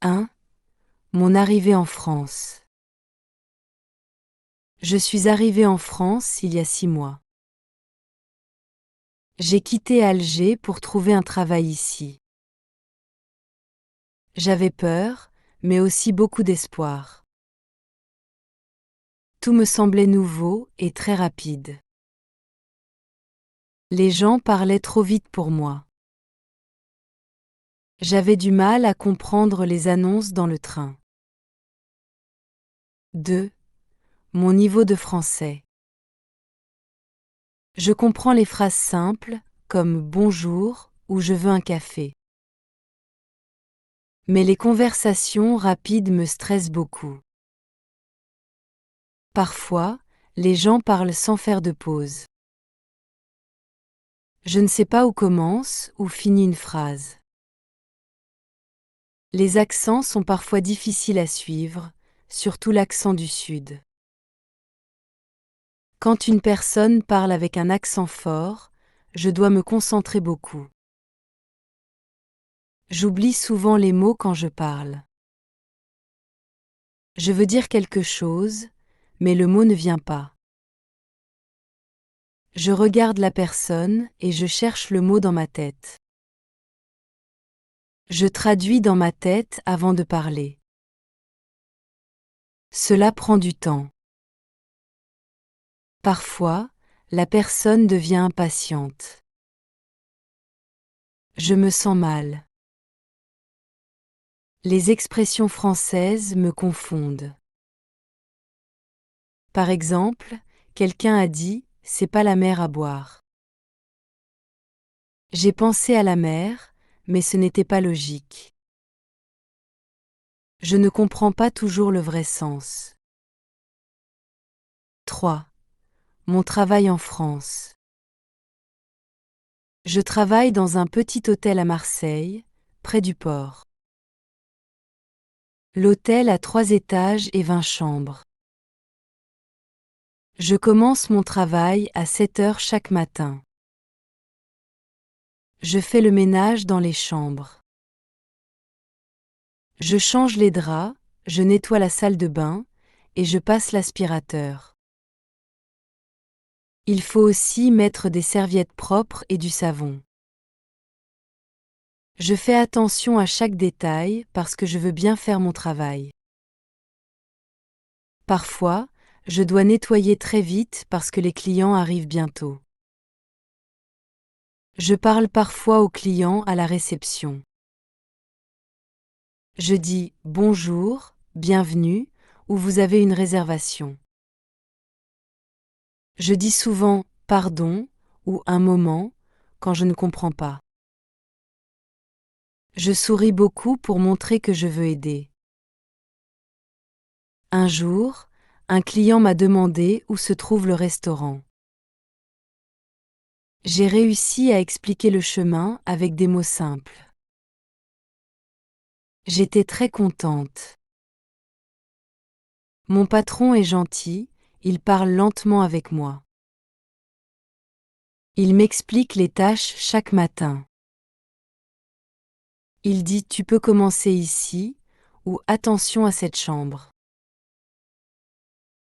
1. Mon arrivée en France. Je suis arrivée en France il y a 6 mois. J'ai quitté Alger pour trouver un travail ici. J'avais peur, mais aussi beaucoup d'espoir. Tout me semblait nouveau et très rapide. Les gens parlaient trop vite pour moi. J'avais du mal à comprendre les annonces dans le train. 2. Mon niveau de français. Je comprends les phrases simples, comme bonjour ou je veux un café. Mais les conversations rapides me stressent beaucoup. Parfois, les gens parlent sans faire de pause. Je ne sais pas où commence ou finit une phrase. Les accents sont parfois difficiles à suivre, surtout l'accent du Sud. Quand une personne parle avec un accent fort, je dois me concentrer beaucoup. J'oublie souvent les mots quand je parle. Je veux dire quelque chose, mais le mot ne vient pas. Je regarde la personne et je cherche le mot dans ma tête. Je traduis dans ma tête avant de parler. Cela prend du temps. Parfois, la personne devient impatiente. Je me sens mal. Les expressions françaises me confondent. Par exemple, quelqu'un a dit « c'est pas la mer à boire ». J'ai pensé à la mer, mais ce n'était pas logique. Je ne comprends pas toujours le vrai sens. 3. Mon travail en France. Je travaille dans un petit hôtel à Marseille, près du port. L'hôtel a 3 étages et 20 chambres. Je commence mon travail à 7 heures chaque matin. Je fais le ménage dans les chambres. Je change les draps, je nettoie la salle de bain et je passe l'aspirateur. Il faut aussi mettre des serviettes propres et du savon. Je fais attention à chaque détail parce que je veux bien faire mon travail. Parfois, je dois nettoyer très vite parce que les clients arrivent bientôt. Je parle parfois aux clients à la réception. Je dis bonjour, bienvenue, ou vous avez une réservation. Je dis souvent pardon ou un moment quand je ne comprends pas. Je souris beaucoup pour montrer que je veux aider. Un jour, un client m'a demandé où se trouve le restaurant. J'ai réussi à expliquer le chemin avec des mots simples. J'étais très contente. Mon patron est gentil, il parle lentement avec moi. Il m'explique les tâches chaque matin. Il dit tu peux commencer ici ou attention à cette chambre.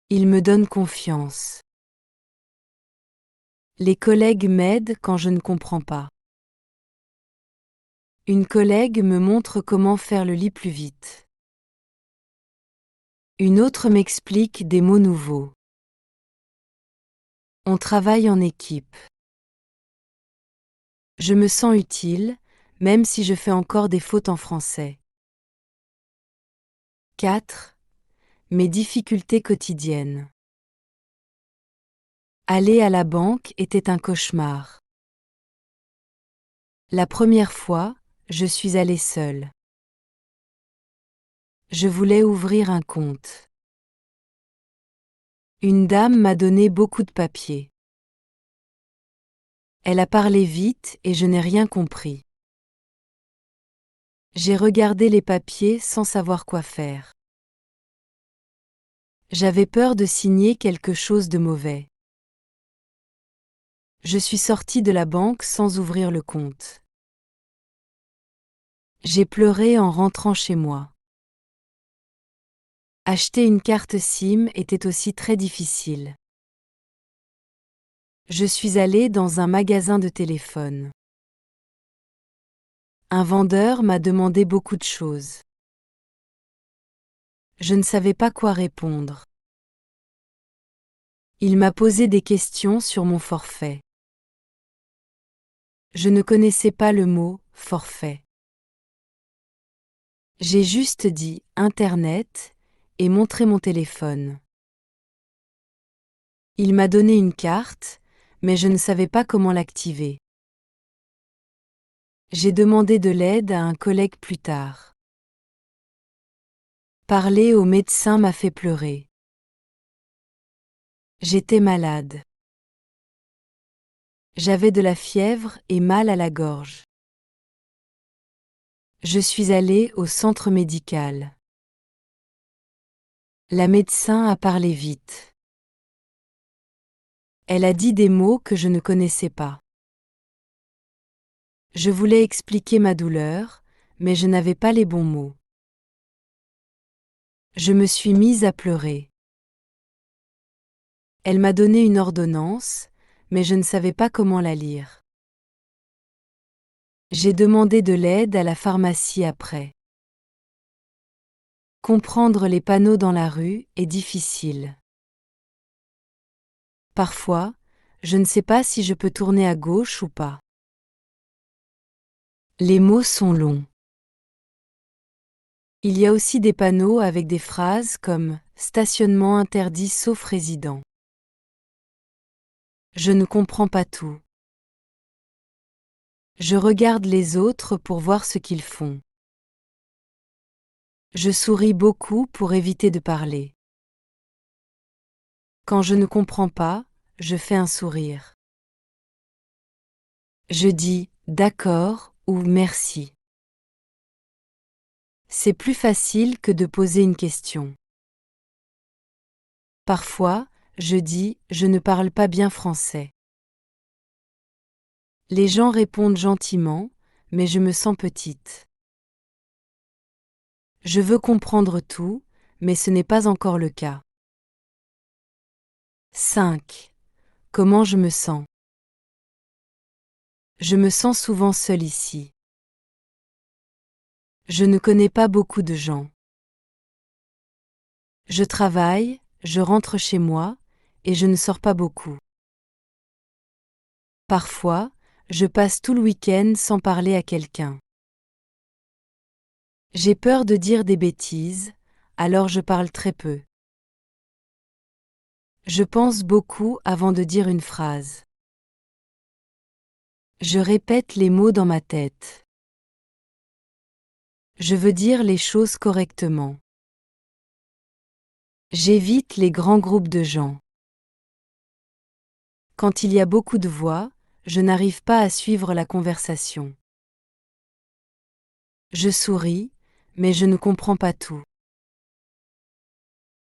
Il me donne confiance. Les collègues m'aident quand je ne comprends pas. Une collègue me montre comment faire le lit plus vite. Une autre m'explique des mots nouveaux. On travaille en équipe. Je me sens utile, même si je fais encore des fautes en français. 4. Mes difficultés quotidiennes. Aller à la banque était un cauchemar. La première fois, je suis allée seule. Je voulais ouvrir un compte. Une dame m'a donné beaucoup de papiers. Elle a parlé vite et je n'ai rien compris. J'ai regardé les papiers sans savoir quoi faire. J'avais peur de signer quelque chose de mauvais. Je suis sortie de la banque sans ouvrir le compte. J'ai pleuré en rentrant chez moi. Acheter une carte SIM était aussi très difficile. Je suis allée dans un magasin de téléphone. Un vendeur m'a demandé beaucoup de choses. Je ne savais pas quoi répondre. Il m'a posé des questions sur mon forfait. Je ne connaissais pas le mot « forfait ». J'ai juste dit « Internet » et montré mon téléphone. Il m'a donné une carte, mais je ne savais pas comment l'activer. J'ai demandé de l'aide à un collègue plus tard. Parler au médecin m'a fait pleurer. J'étais malade. J'avais de la fièvre et mal à la gorge. Je suis allée au centre médical. La médecin a parlé vite. Elle a dit des mots que je ne connaissais pas. Je voulais expliquer ma douleur, mais je n'avais pas les bons mots. Je me suis mise à pleurer. Elle m'a donné une ordonnance, mais je ne savais pas comment la lire. J'ai demandé de l'aide à la pharmacie après. Comprendre les panneaux dans la rue est difficile. Parfois, je ne sais pas si je peux tourner à gauche ou pas. Les mots sont longs. Il y a aussi des panneaux avec des phrases comme « stationnement interdit sauf résident ». Je ne comprends pas tout. Je regarde les autres pour voir ce qu'ils font. Je souris beaucoup pour éviter de parler. Quand je ne comprends pas, je fais un sourire. Je dis « d'accord » ou « merci ». C'est plus facile que de poser une question. Parfois, je dis « je ne parle pas bien français ». Les gens répondent gentiment, mais je me sens petite. Je veux comprendre tout, mais ce n'est pas encore le cas. 5. Comment je me sens? Je me sens souvent seule ici. Je ne connais pas beaucoup de gens. Je travaille, je rentre chez moi, et je ne sors pas beaucoup. Parfois, je passe tout le week-end sans parler à quelqu'un. J'ai peur de dire des bêtises, alors je parle très peu. Je pense beaucoup avant de dire une phrase. Je répète les mots dans ma tête. Je veux dire les choses correctement. J'évite les grands groupes de gens. Quand il y a beaucoup de voix, je n'arrive pas à suivre la conversation. Je souris, mais je ne comprends pas tout.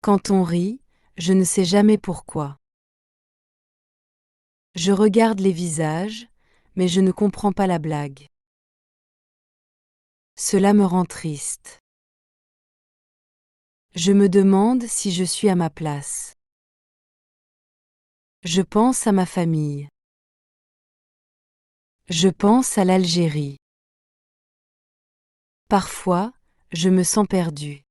Quand on rit, je ne sais jamais pourquoi. Je regarde les visages, mais je ne comprends pas la blague. Cela me rend triste. Je me demande si je suis à ma place. Je pense à ma famille. Je pense à l'Algérie. Parfois, je me sens perdue.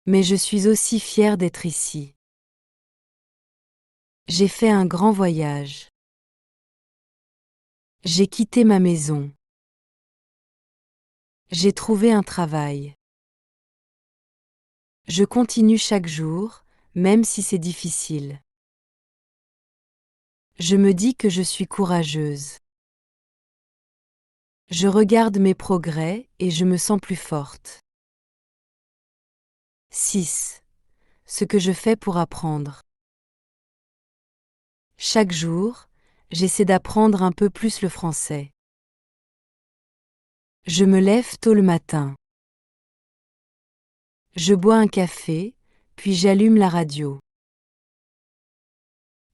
Mais je suis aussi fière d'être ici. J'ai fait un grand voyage. J'ai quitté ma maison. J'ai trouvé un travail. Je continue chaque jour, même si c'est difficile. Je me dis que je suis courageuse. Je regarde mes progrès et je me sens plus forte. 6. Ce que je fais pour apprendre. Chaque jour, j'essaie d'apprendre un peu plus le français. Je me lève tôt le matin. Je bois un café, puis j'allume la radio.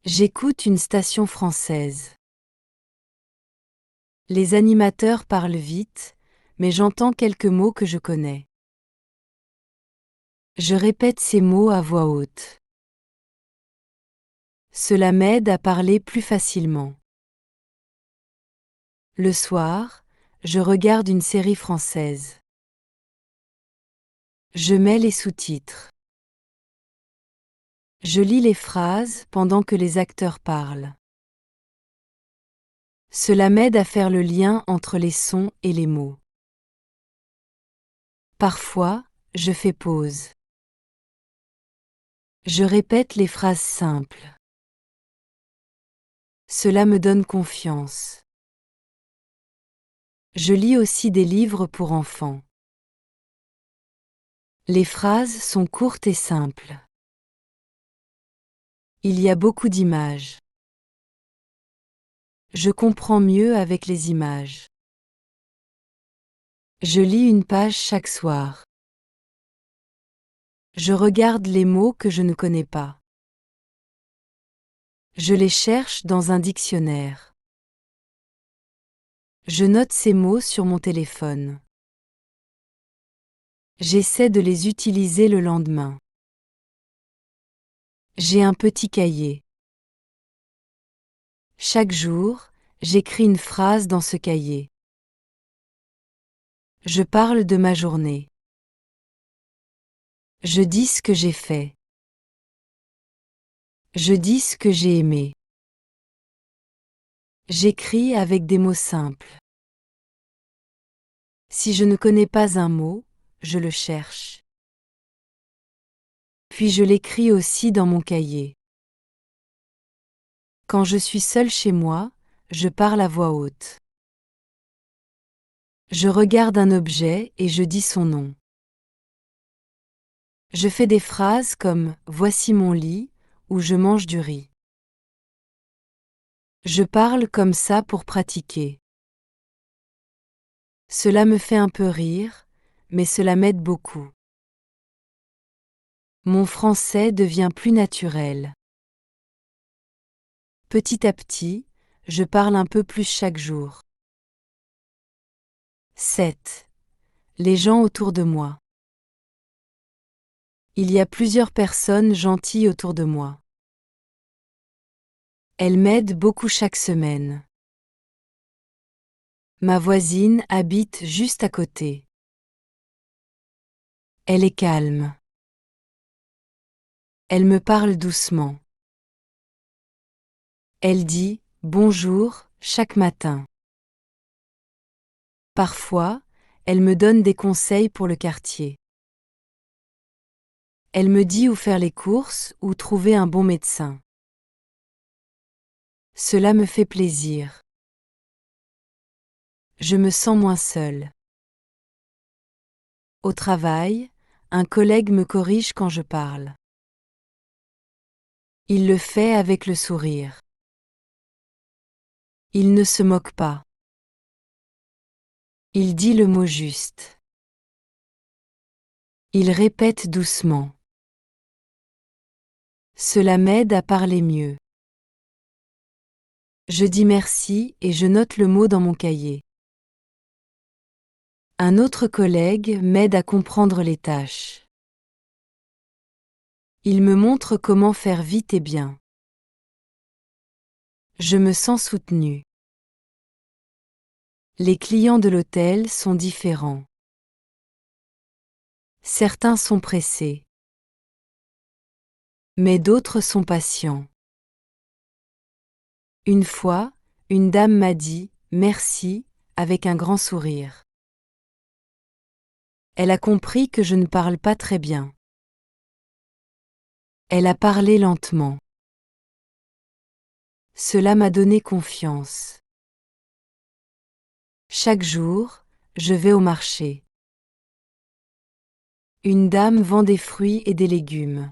J'écoute une station française. Les animateurs parlent vite, mais j'entends quelques mots que je connais. Je répète ces mots à voix haute. Cela m'aide à parler plus facilement. Le soir, je regarde une série française. Je mets les sous-titres. Je lis les phrases pendant que les acteurs parlent. Cela m'aide à faire le lien entre les sons et les mots. Parfois, je fais pause. Je répète les phrases simples. Cela me donne confiance. Je lis aussi des livres pour enfants. Les phrases sont courtes et simples. Il y a beaucoup d'images. Je comprends mieux avec les images. Je lis une page chaque soir. Je regarde les mots que je ne connais pas. Je les cherche dans un dictionnaire. Je note ces mots sur mon téléphone. J'essaie de les utiliser le lendemain. J'ai un petit cahier. Chaque jour, j'écris une phrase dans ce cahier. Je parle de ma journée. Je dis ce que j'ai fait. Je dis ce que j'ai aimé. J'écris avec des mots simples. Si je ne connais pas un mot, je le cherche. Puis je l'écris aussi dans mon cahier. Quand je suis seule chez moi, je parle à voix haute. Je regarde un objet et je dis son nom. Je fais des phrases comme « Voici mon lit » ou « Je mange du riz ». Je parle comme ça pour pratiquer. Cela me fait un peu rire, mais cela m'aide beaucoup. Mon français devient plus naturel. Petit à petit, je parle un peu plus chaque jour. 7. Les gens autour de moi. Il y a plusieurs personnes gentilles autour de moi. Elles m'aident beaucoup chaque semaine. Ma voisine habite juste à côté. Elle est calme. Elle me parle doucement. Elle dit « bonjour » chaque matin. Parfois, elle me donne des conseils pour le quartier. Elle me dit où faire les courses ou trouver un bon médecin. Cela me fait plaisir. Je me sens moins seule. Au travail, un collègue me corrige quand je parle. Il le fait avec le sourire. Il ne se moque pas. Il dit le mot juste. Il répète doucement. Cela m'aide à parler mieux. Je dis merci et je note le mot dans mon cahier. Un autre collègue m'aide à comprendre les tâches. Il me montre comment faire vite et bien. Je me sens soutenue. Les clients de l'hôtel sont différents. Certains sont pressés. Mais d'autres sont patients. Une fois, une dame m'a dit « merci » avec un grand sourire. Elle a compris que je ne parle pas très bien. Elle a parlé lentement. Cela m'a donné confiance. Chaque jour, je vais au marché. Une dame vend des fruits et des légumes.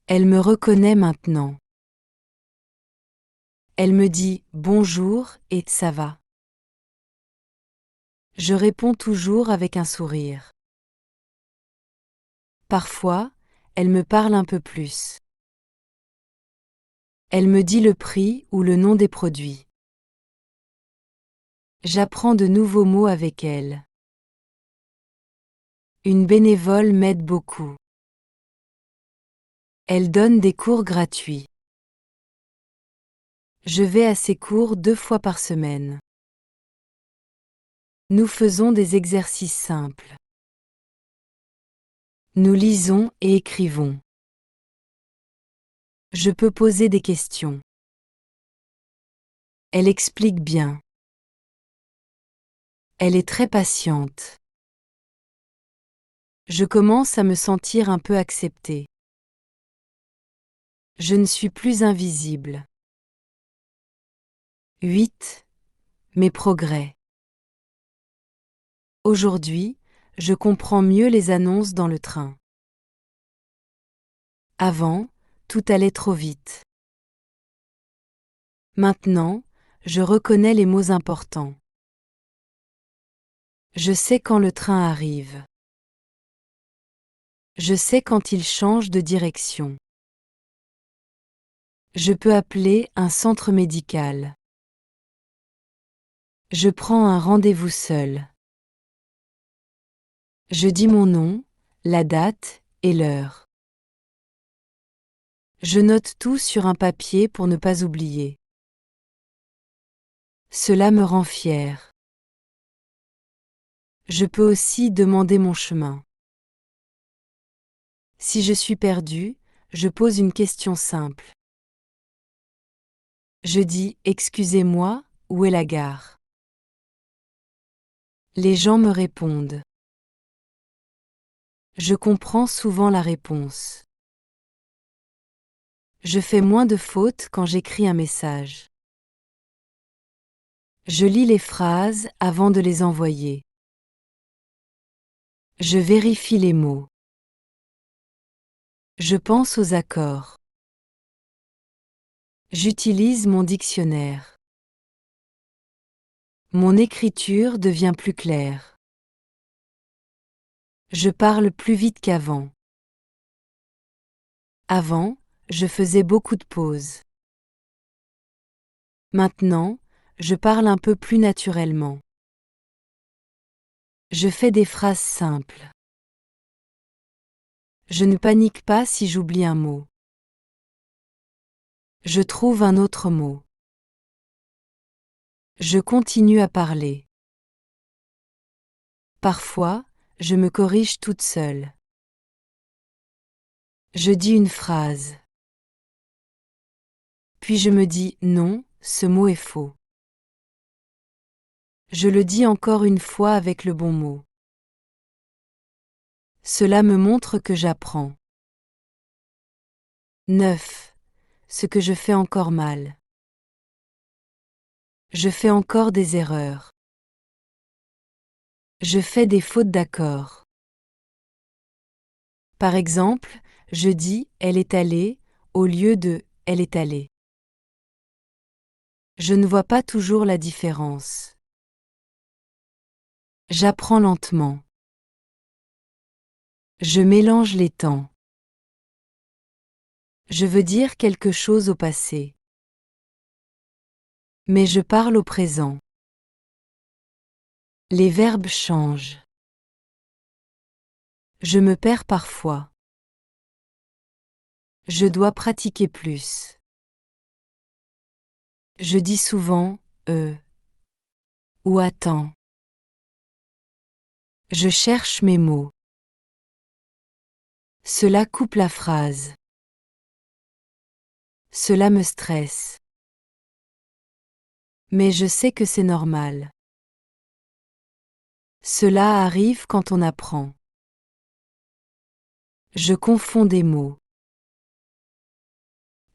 Elle me reconnaît maintenant. Elle me dit « bonjour » et « ça va ». Je réponds toujours avec un sourire. Parfois, elle me parle un peu plus. Elle me dit le prix ou le nom des produits. J'apprends de nouveaux mots avec elle. Une bénévole m'aide beaucoup. Elle donne des cours gratuits. Je vais à ses cours 2 fois par semaine. Nous faisons des exercices simples. Nous lisons et écrivons. Je peux poser des questions. Elle explique bien. Elle est très patiente. Je commence à me sentir un peu acceptée. Je ne suis plus invisible. 8. Mes progrès. Aujourd'hui, je comprends mieux les annonces dans le train. Avant, tout allait trop vite. Maintenant, je reconnais les mots importants. Je sais quand le train arrive. Je sais quand il change de direction. Je peux appeler un centre médical. Je prends un rendez-vous seul. Je dis mon nom, la date et l'heure. Je note tout sur un papier pour ne pas oublier. Cela me rend fière. Je peux aussi demander mon chemin. Si je suis perdue, je pose une question simple. Je dis « Excusez-moi, où est la gare ?» Les gens me répondent. Je comprends souvent la réponse. Je fais moins de fautes quand j'écris un message. Je lis les phrases avant de les envoyer. Je vérifie les mots. Je pense aux accords. J'utilise mon dictionnaire. Mon écriture devient plus claire. Je parle plus vite qu'avant. Avant, je faisais beaucoup de pauses. Maintenant, je parle un peu plus naturellement. Je fais des phrases simples. Je ne panique pas si j'oublie un mot. Je trouve un autre mot. Je continue à parler. Parfois, je me corrige toute seule. Je dis une phrase. Puis je me dis non, ce mot est faux. Je le dis encore une fois avec le bon mot. Cela me montre que j'apprends. 9. Ce que je fais encore mal. Je fais encore des erreurs. Je fais des fautes d'accord. Par exemple, je dis « elle est allée » au lieu de « elle est allée ». Je ne vois pas toujours la différence. J'apprends lentement. Je mélange les temps. Je veux dire quelque chose au passé. Mais je parle au présent. Les verbes changent. Je me perds parfois. Je dois pratiquer plus. Je dis souvent ou attends. Je cherche mes mots. Cela coupe la phrase. Cela me stresse. Mais je sais que c'est normal. Cela arrive quand on apprend. Je confonds des mots.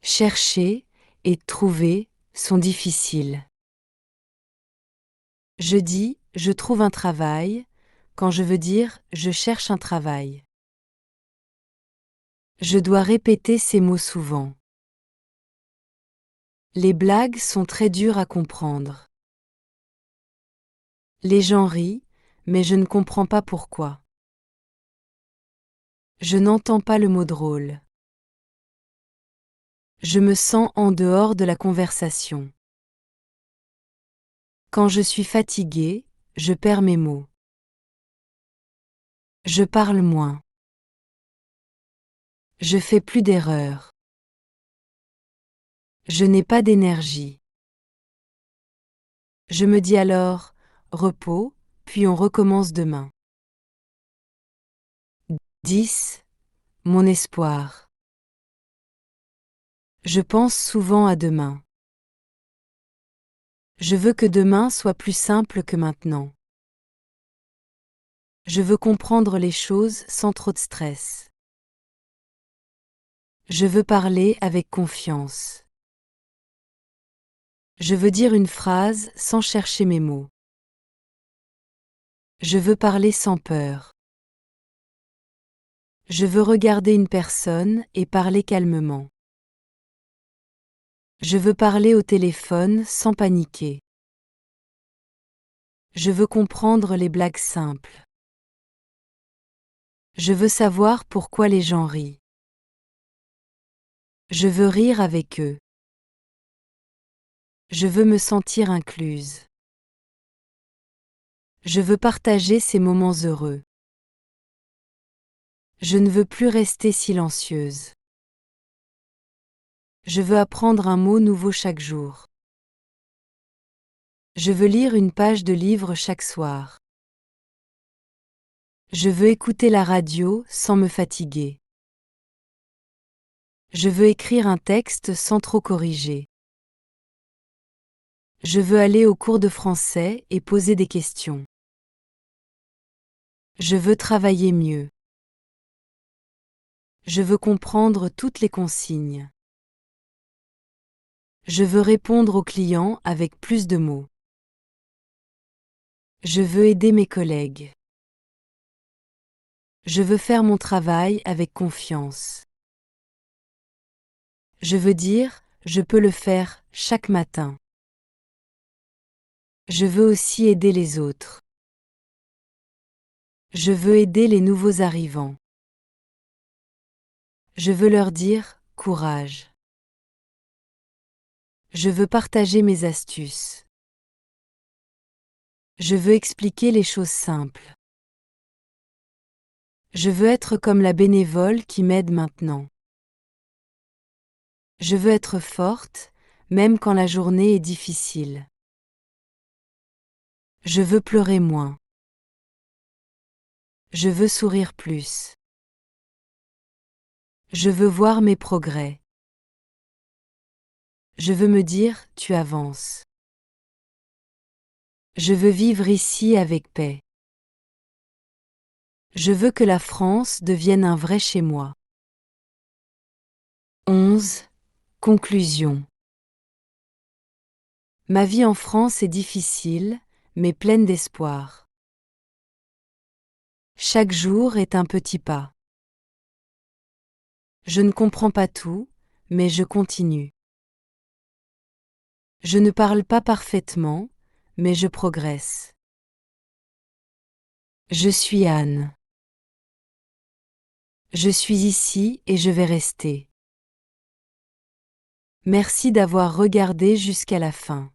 Chercher et trouver sont difficiles. Je dis « je trouve un travail » quand je veux dire « je cherche un travail ». Je dois répéter ces mots souvent. Les blagues sont très dures à comprendre. Les gens rient, mais je ne comprends pas pourquoi. Je n'entends pas le mot drôle. Je me sens en dehors de la conversation. Quand je suis fatiguée, je perds mes mots. Je parle moins. Je fais plus d'erreurs. Je n'ai pas d'énergie. Je me dis alors, repos, puis on recommence demain. 10. Mon espoir. Je pense souvent à demain. Je veux que demain soit plus simple que maintenant. Je veux comprendre les choses sans trop de stress. Je veux parler avec confiance. Je veux dire une phrase sans chercher mes mots. Je veux parler sans peur. Je veux regarder une personne et parler calmement. Je veux parler au téléphone sans paniquer. Je veux comprendre les blagues simples. Je veux savoir pourquoi les gens rient. Je veux rire avec eux. Je veux me sentir incluse. Je veux partager ces moments heureux. Je ne veux plus rester silencieuse. Je veux apprendre un mot nouveau chaque jour. Je veux lire une page de livre chaque soir. Je veux écouter la radio sans me fatiguer. Je veux écrire un texte sans trop corriger. Je veux aller au cours de français et poser des questions. Je veux travailler mieux. Je veux comprendre toutes les consignes. Je veux répondre aux clients avec plus de mots. Je veux aider mes collègues. Je veux faire mon travail avec confiance. Je veux dire, je peux le faire chaque matin. Je veux aussi aider les autres. Je veux aider les nouveaux arrivants. Je veux leur dire, courage. Je veux partager mes astuces. Je veux expliquer les choses simples. Je veux être comme la bénévole qui m'aide maintenant. Je veux être forte, même quand la journée est difficile. Je veux pleurer moins. Je veux sourire plus. Je veux voir mes progrès. Je veux me dire, tu avances. Je veux vivre ici avec paix. Je veux que la France devienne un vrai chez moi. 11. Conclusion. Ma vie en France est difficile, mais pleine d'espoir. Chaque jour est un petit pas. Je ne comprends pas tout, mais je continue. Je ne parle pas parfaitement, mais je progresse. Je suis Anne. Je suis ici et je vais rester. Merci d'avoir regardé jusqu'à la fin.